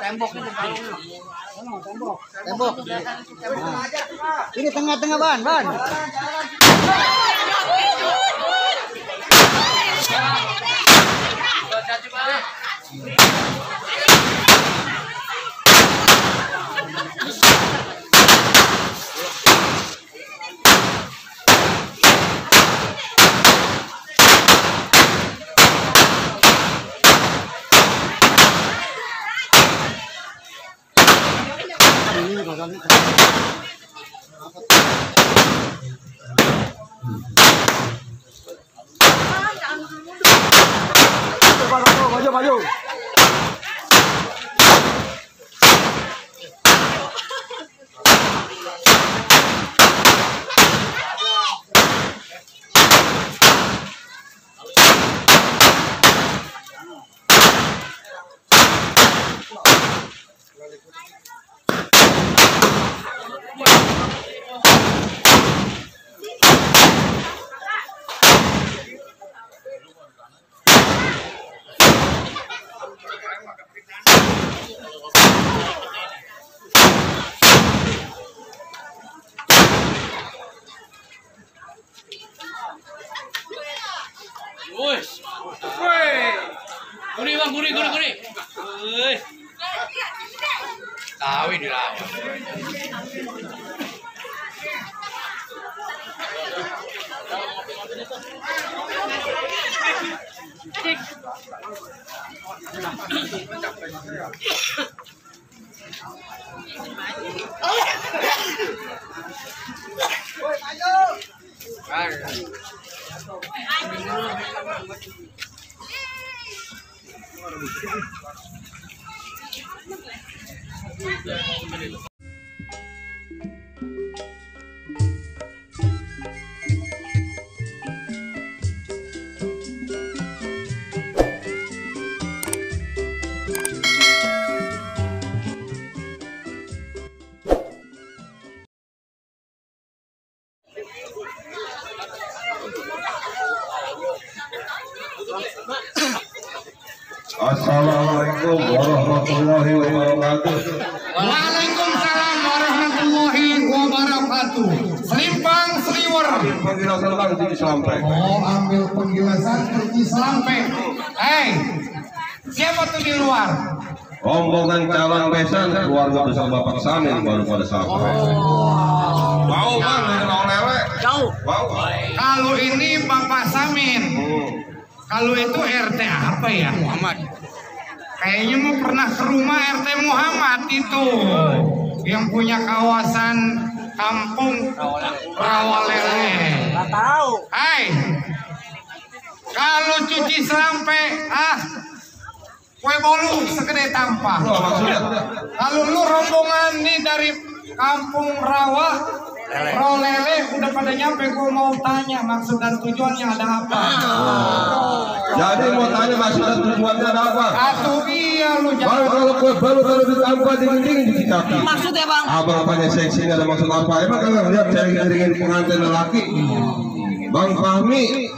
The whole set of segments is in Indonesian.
Tembok itu tembok. Tembok. Ini tengah-tengah ban. Maju. Guri. Tahu ini lah. Assalamualaikum warahmatullahi wabarakatuh. Waalaikumsalam warahmatullahi wabarakatuh. Selimpang seliwer. Penjelasan tentang cuci sampai. Oh, ambil penjelasan cuci sampai. Siapa tuh di luar? Rombongan calon besan keluarga besar Bapak Samin baru pada sampai. Bau banget oleh-oleh. Jauh. Bau. Kalau ini Bapak Samin. Kalau itu RT apa ya? Muhammad. Kayaknya mau pernah ke rumah RT Muhammad itu yang punya kawasan kampung Rawalele. Nggak tahu. Kalau cuci sampai kue bolu segede tampah. Kalau lu rombongan nih dari kampung Rawalele udah pada nyampe, gua mau tanya maksud dan tujuannya ada apa. Jadi mau tanya maksud dan tujuannya ada apa? Atau iya lu jangan. Kalau kue baru taruh di tanpa dingin di kaki. Maksudnya bang? Abang apanya seksi ada maksud apa? Emang kalian lihat jaring-jaringin pengantin lelaki? Bang Fahmi.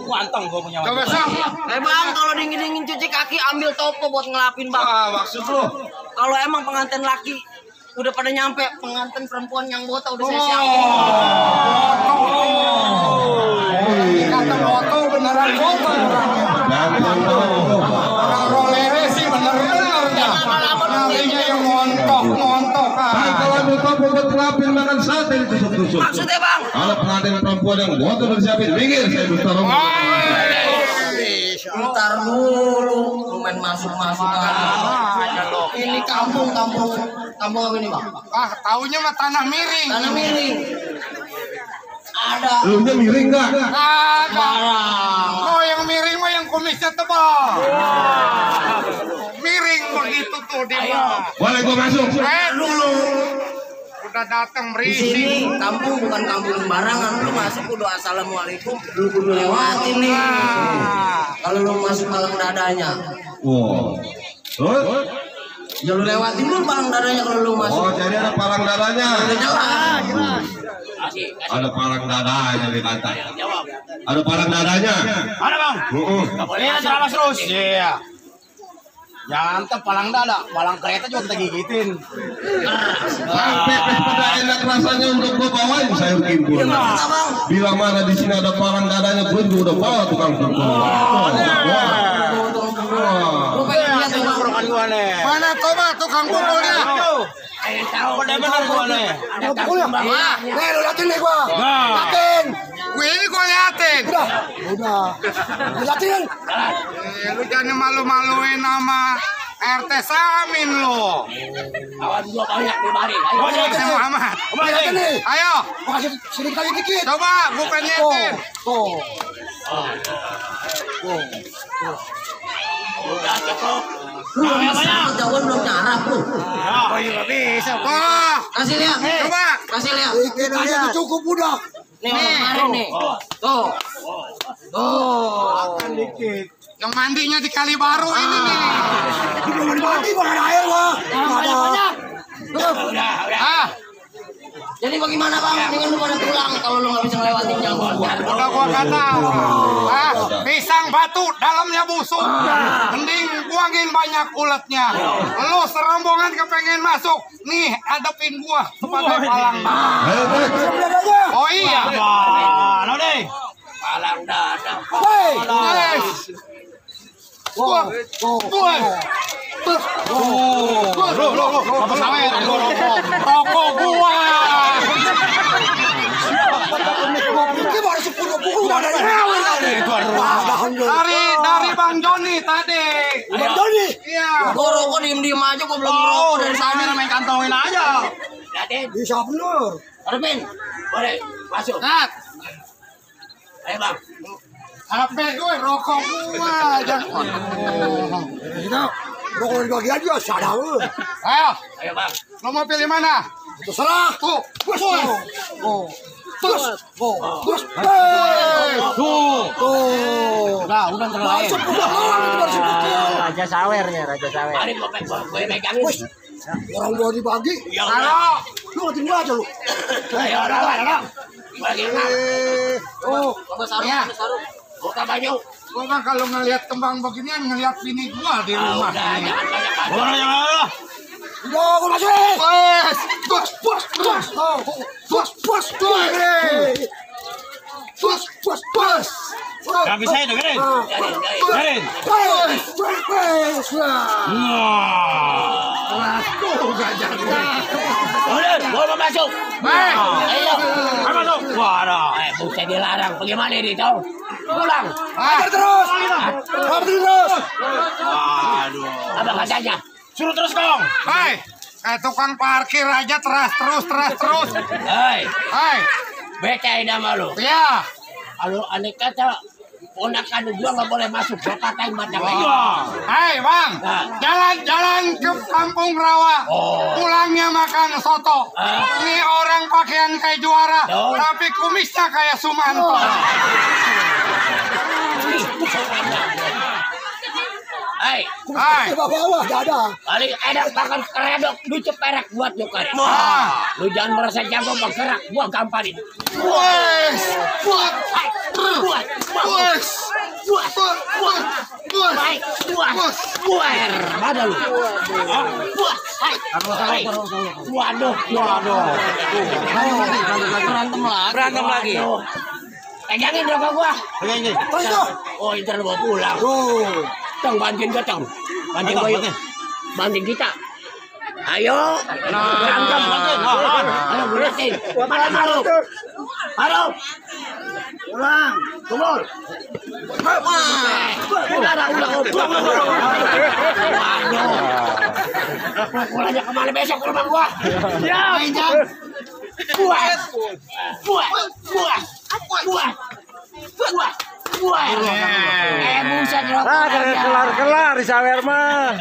Wantong gua punya. Coba sok. Bang, kalau dingin cuci kaki ambil topo buat ngelapin bang. Maksud lu? Kalau emang pengantin laki udah pada nyampe, pengantin perempuan yang botak udah siap. Kata foto beneran foto orangnya. Orang Rolere sih bener-benernya. Nantinya yang montok kan. Kalau ambil topo buat ngelapin makan sate ditusuk-tusuk. Maksudnya bang? Kalau pengantin perempuan yang botak udah siapin, minggir saya bisa tolong. Ntar dulu, lu main masuk-masuk aja. Ini kampung apa ini bang? Taunya mah tanah miring. Tanah miring. Ada. Lu nya miring nggak? Barang. Oh, yang miring mah yang kumisnya tebal. Miring begitu tuh dia. Boleh gua masuk? Dulu. Udah datang Di berisik. sini kampung bukan kampung sembarangan. Lu masuk kudu assalamualaikum, lu kudu lewatin nih. Kalau lu masuk palang dadanya, Wow. Terus? ya lu lewatin dulu palang dadanya kalau lu masuk. Oh, jadi ada palang dadanya. Udah jelas. Ada palang dadanya di lantai. Jawab. Ada palang dadanya. Ada bang. Ini ceramah terus. Iya. Jangan tuh palang dada, palang kereta juga kita gigitin. Sampai pada enak rasanya untuk gue bawain sayur kimpur. Bila mana di sini ada palang dadanya, gue juga udah bawa tukang kumpul. Mana coba tukang kumpulnya? Benar-benar gua nih. Ada pukulnya. Nih lu liatin nih gua. Liatin. Gue ini gue liatin. Udah. Liatin. Lu jangan malu-maluin sama RT Samin lo. Kawan gua banyak di mari. RT Muhammad. Liatin nih. Ayo, Gua kasih sedikit lagi dikit. coba gue penyetin. Tuh. Udah cukup. Jauhan belum nyarap lu. Oh iya bisa. Wah, Kasih lihat. coba. Kasih lihat. Dikit aja cukup udah. Nih kemarin nih. Tuh. Tuh. Dikit. Yang mandinya di kali baru ini nih. Belum mandi makan air gua. Banyak. Ah, Jadi bagaimana bang? Mendingan lu pada pulang kalau lu nggak bisa ngelewatin jambu. udah gua kata. Ah, pisang batu dalamnya busuk. Mending buangin banyak uletnya. Lu serombongan kepengen masuk. Nih, hadapin gua sebagai palang. Ayo, Tek. Oh iya. Mana deh? Palang dada. Yes. Buat. Apa sawer? Rokok gua. Gimana 10 pukul udah dari awal tadi. Dari Bang Joni tadi. Bang Joni. Iya. Gua rokok diem aja, gua belum ngerokok dari Sambil sana. main kantongin aja. Liatin. Bisa bener. Arvin, boleh masuk. Nat, Ayo bang. HP gue rokok gua. Jangan. Kita rokok dibagi aja sadar lu. Ayo, Ayo bang. lo mau pilih mana? Terserah. Tuh. Udah terlalu. Masuk udah Raja sawernya, Raja sawer. Mari gue megangin. Orang gua dibagi. Ya Halo. udah. Lu ngatin gua aja lu. Ayo dong. Bagi bang. Oh, Gua sarung, Ya. gua sarung. Buka baju. Gua mah kalau ngelihat kembang beginian ngelihat bini gua di rumah. Udah, jangan banyak baju. udah gua masuk. Kaki saya dengerin. Dari. Udah, gua mau masuk. Ayo. Masuk. Waduh. Bukan dilarang. Bagaimana ini kau? Pulang. Terus. Aduh. Apa katanya? Suruh terus dong. Hai, tukang parkir aja terus. Hei, Hai, bete nama lu. ya. Kalau aneh kata ponakan gua nggak boleh masuk. Gua katain mata Hai bang, jalan-jalan ke Kampung Rawa. Pulangnya makan soto. Ini orang pakaian kayak juara, tapi kumisnya kayak Sumanto. Hai, Bawah dada. paling enak makan keredok lucu perak buat lu kari. Lu jangan merasa jago bergerak, gua gamparin. Wes, Buat, mana lu? Buat, waduh. Berantem lagi. Pegangin rokok gua. Oh, ntar lu bawa pulang. Tong bantuin gua, Tong. Bantuin gua yuk. Bantuin kita. Ayo. Berantem. Ayo, berantem. Mana Maru? Pulang. Kumul. Udah. Waduh. Pulangnya kemana besok ke rumah gua? Ya. Buat. Buset rokok. Kelar di sawer mah.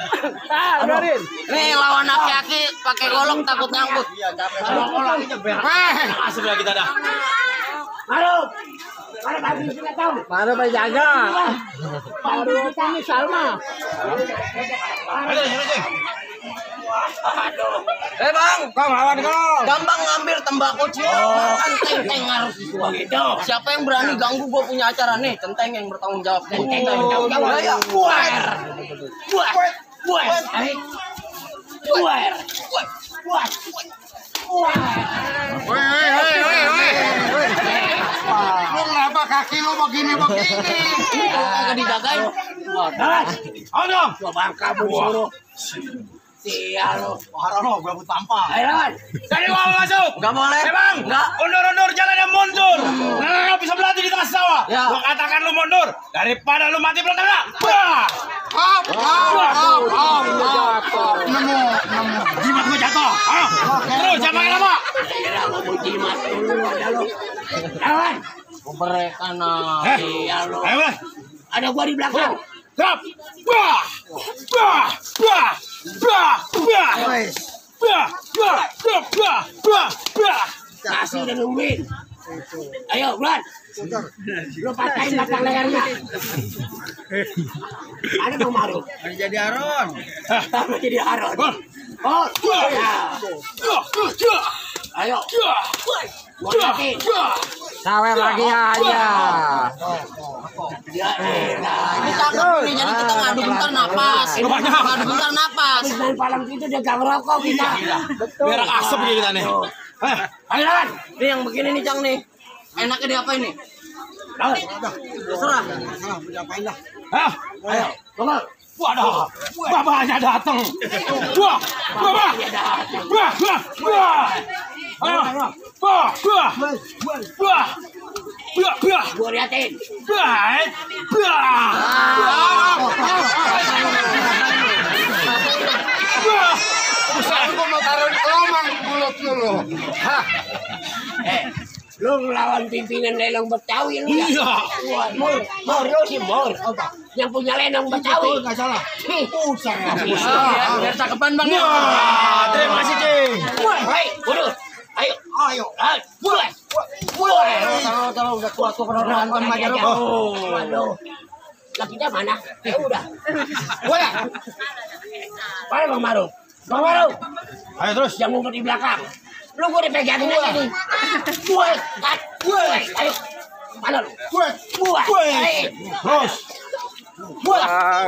Nih lawan aki-aki pakai golok takut nyangkut. Asik lah kita dah. Halo. Mana bagi sini tahu? Mana penjaga? Baru ini Salma. Ayo, Bang, Kong lawan Kong. gampang ngambil tembakau cium, kan Tenteng harus gitu. Siapa yang berani ganggu gua punya acara nih? Tenteng yang bertanggung jawab. Tenteng tanggung jawab. Ya, buar. Woi. Lu ngapa kaki lu begini? Kagak dijagain. Ayo dong. Gua bangka suruh. Sial lu. Harono gua buat tampang. Ayo lawan. Dari bawah masuk. Enggak boleh. Bang. Enggak. Mundur, jalannya mundur. Nah, bisa berlatih di tengah sawah. Ya. Gua katakan lu mundur daripada lu mati belakang. Wah. Nemu. Jimat gua jatuh. Terus jangan pakai lama. Kira gua mau jimat dulu ada lu. Lawan. Mereka sial lu. Ayo, Bang. Ada gua di belakang. Drop. Wah. Kasih udah nungguin. Ayo, Bulan. Lu patahin batang lehernya. Ada Bang Maru. Jadi Aron. Tambah jadi Aron. Oh, ya. Ayo. Gua liatin. Sawer lagi aja. Ya elah. Ini cakep nih, jadi kita ngadu bentar napas. Ngadu bentar napas. Main palang itu dia gak ngerokok kita. Betul. Biar asap kayak kita nih. Ayo Lan. Ini yang begini nih Cang nih. Enaknya diapain nih? Terserah. Ayo. Tunggu. Waduh, babanya datang. Wah. Gua liatin. Gua mau taruh lomang mulut lu. Lu ngelawan pimpinan lenong Betawi lu ya? Iya. Mor lu sih Mor. Yang punya lenong Betawi. Enggak salah. Biar cakepan Bang ya. Wah, terima kasih, Cing. Hei, waduh. Ayo. Mulai. Kalau udah tua nonton aja lu. Waduh. Lah kita mana? Ya udah. Boleh. Mana Bang Maru? Bang Maru. Ayo terus. Yang ngumpet di belakang. Lu gua dipegangin aja nih. Ayo. Mana lu? Terus.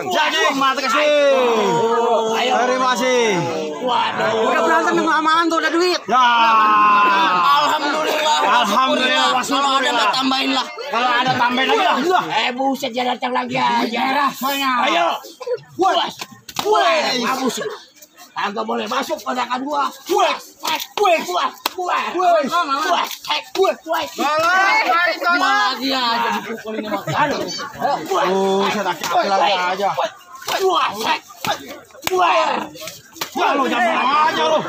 Jadi mata kasih. Ayo. Terima kasih. Waduh. Udah berantem yang aman tuh, ada duit. Ya. Alhamdulillah. Alhamdulillah. Kalau ada mbak tambahin lah. Kalau ada tambahin lagi lah. Buset dia datang lagi aja. Ayo. Puas. Bagus. Agak boleh masuk padakan gua. Puas. Lagi aja dipukulin sama kado. Saya tak capek lagi aja. Wah, lu jangan aja lu.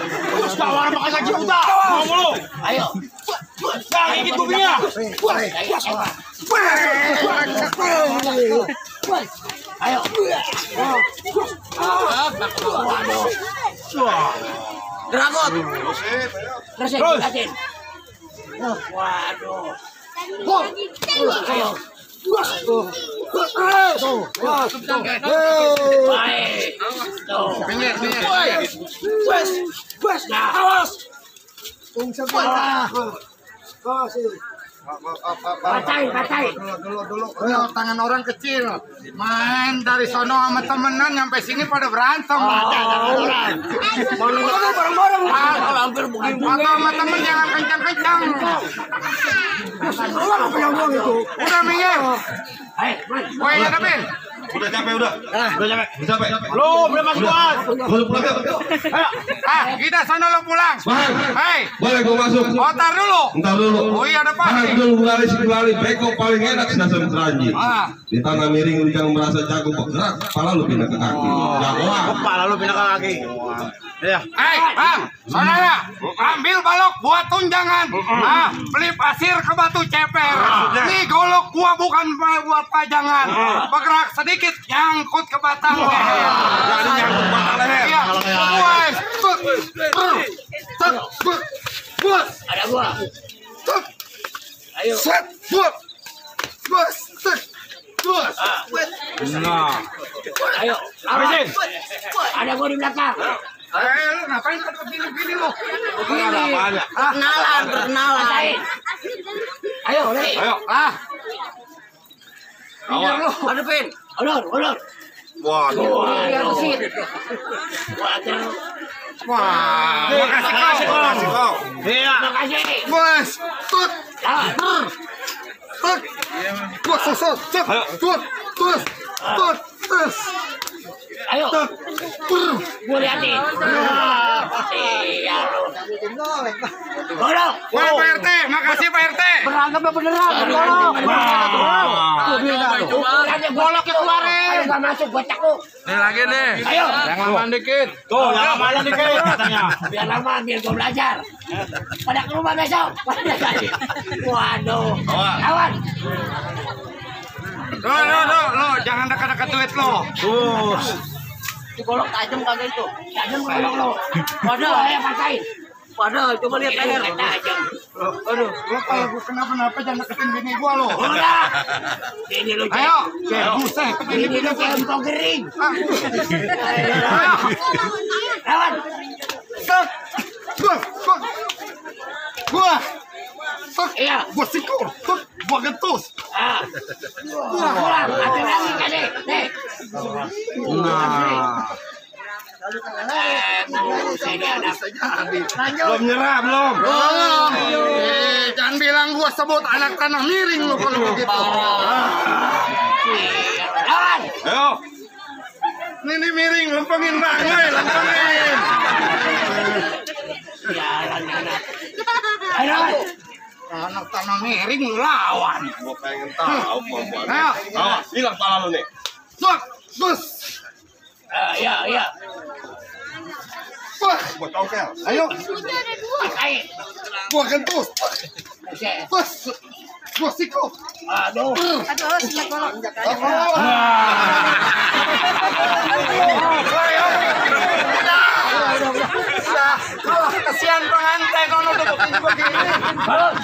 Sekarang pakai gaji buta. Ngomong lu. Ayo. Jangan gigit kupingnya. Ayo. Waduh. Dragot. Terus liatin. Waduh. Ayo. Baik. Nah, awas. Patai. Dulu. Tangan orang kecil. Main dari sono sama temenan nyampe sini pada berantem. Bareng-bareng. Kalau hampir begini. Atau sama temen jangan kencang-kencang. Udah minggir. Woi, ada Bin. Udah capek udah. Udah capek. Lu belum masuk buat. Boleh pulang yuk. Kita sono lo pulang. Bang. Hei, Boleh gua masuk. otar dulu. Entar dulu. Oh iya, ada Pak. Bang, dulu lari beko paling enak senasem keranji. Di tangan miring lu jangan merasa jago bergerak, kepala lu pindah ke kaki. Jagoan. Kepala lu pindah ke kaki. Iya. Hei, Bang, saudara, ambil balok buat tunjangan. Beli pasir ke batu ceper. Nih golok gua bukan buat pajangan. Bergerak sedikit, nyangkut ke batang leher. Jadi nyangkut batang leher. Iya. Bus. Ada gua. Ayo. Nah. Ayo. Habisin. Ada gua di belakang. Lu ngapain pada begini lo? Perkenalan. Ayo, Nek. Ayo. Biar lu. Hadapin. Ulur. Waduh. Biar mesin. Waduh. Wah, makasih kau. Iya. Makasih. Bos, tut, Lawan. tut. Bos, cek. Tut. Ayo. Tut. Gue liatin. Iya lu. Tolong. Wah, Pak RT, makasih Pak RT. Beranggapnya beneran. Tolong. Boloknya keluarin. Ayo gak masuk, gue cekuk. Nih lagi nih. Ayo. Yang lamaan dikit. Tuh, yang lamaan dikit katanya. Biar lama, biar gue belajar. Pada ke rumah besok. Waduh. Lawan. Lo, jangan dekat-dekat duit lo. Tuh. Itu golok tajam kagak itu? Tajam golok lo. Waduh, ayo patahin. Waduh, coba lihat leher. Tajam. Aduh, lo kalau gue kenapa-napa jangan deketin bini gua lo. Udah. Ini lu cek. Ayo, buset. Ini lu cek empok kering. Ayo. Lawan. Set. Gua. Set. Iya. Gua sikul. Set. Gua gentus. Ah. Pulang. Hati lagi kan nih. Nih. Nah. Sini ada. Belum nyerah, belum. Jangan bilang gua sebut anak tanah miring lo kalau begitu. Lawan. Ayo. Ini miring, lempengin banget, lempengin. Jalan anak. Ayo lawan. Anak tanah miring lu lawan. Gua pengen tahu pembuat. Ayo. Awas, hilang pala lu nih. Sok, gus. Iya. Wah, Gua tongkel. ayo, Patahin. gua gentus. Buset. Bos, gua sikul. Aduh. Kasihan pengantin kalau duduknya juga gini.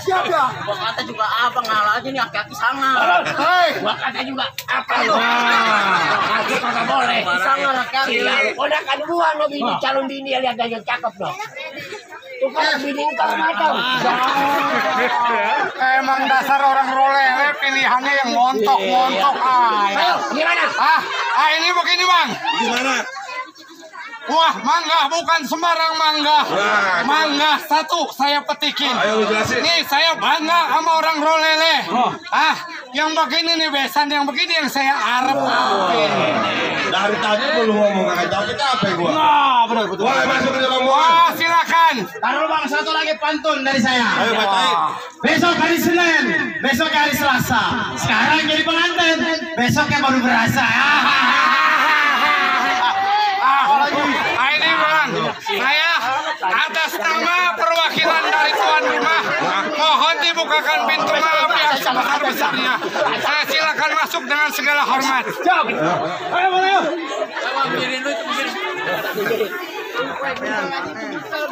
Siap ya? Gua kata juga abang ngalah aja nih aki-aki sangar. Hei, Gua kata juga apa lu? Aku kagak boleh. Sangar aki-aki. Iya, udah kan gua lo bini calon bini lihat aja cakep dong. Tuh kan bini kalau macam. emang dasar orang rolele pilihannya yang montok-montok. Ayo, gimana? Ini begini bang. Gimana? Wah, mangga bukan sembarang mangga. Mangga satu saya petikin. Ayo lu jelasin. Nih saya bangga sama orang rolele. Yang begini nih besan, yang begini yang saya arep. Dari tadi belum ngomong kakak capek gua. Nah, benar betul. Boleh masuk ke dalam mobil. Wah, silakan. Taruh bang, satu lagi pantun dari saya. Ayo bacain. Besok hari Senin, besok hari Selasa. Sekarang jadi pengantin, besoknya baru berasa. Ini bang, saya atas nama perwakilan dari tuan rumah mohon dibukakan pintu maaf yang sebesar-besarnya. Saya silakan masuk dengan segala hormat.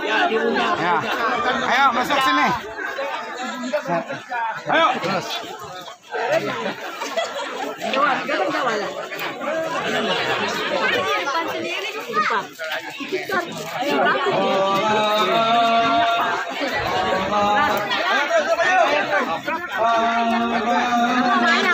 Ya, diundang. Ayo masuk sini. Ayo. Mana